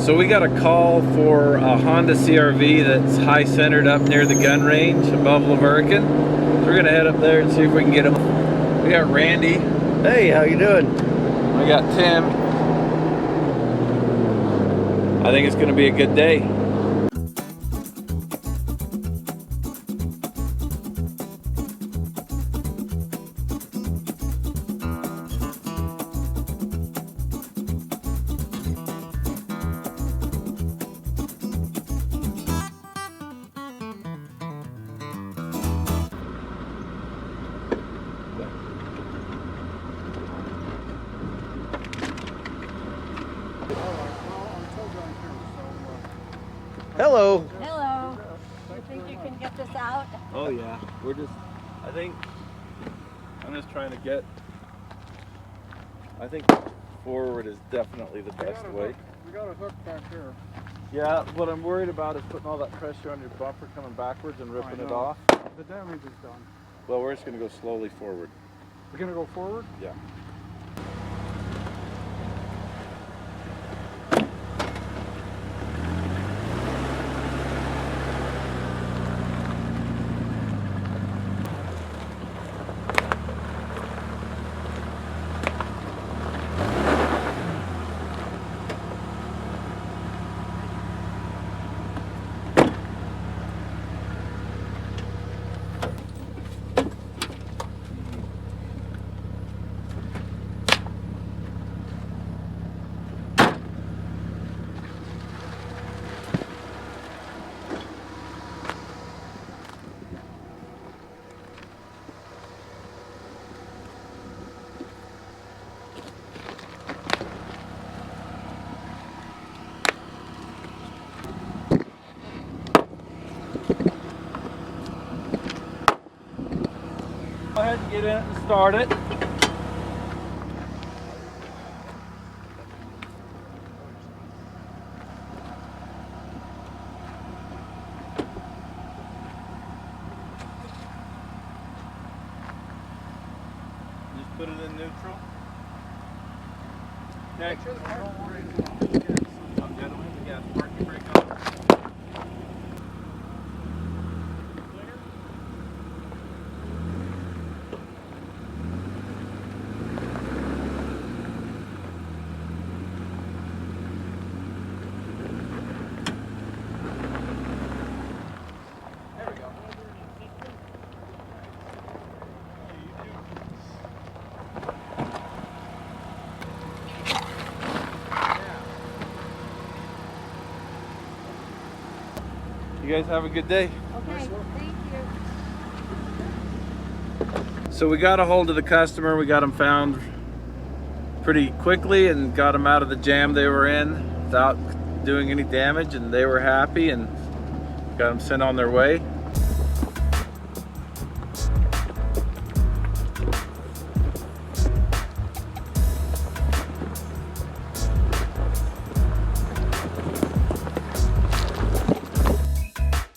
So we got a call for a Honda CRV that's high centered up near the gun range above Laverican. So we're gonna head up there and see if we can get him. We got Randy. Hey, how you doing? I got Tim. I think it's gonna be a good day. Hello. Hello. You think you can get this out? Oh yeah, I'm just trying to get, I think forward is definitely the best way. We got a hook back here. Yeah, what I'm worried about is putting all that pressure on your bumper coming backwards and ripping it off. The damage is done. Well, we're just going to go slowly forward. We're going to go forward? Yeah. Go ahead and get in it and start it. Just put it in neutral. Okay. Park your brake on. You guys have a good day. Okay, thank you. So we got a hold of the customer. We got them found pretty quickly and got them out of the jam they were in without doing any damage, and they were happy and got them sent on their way.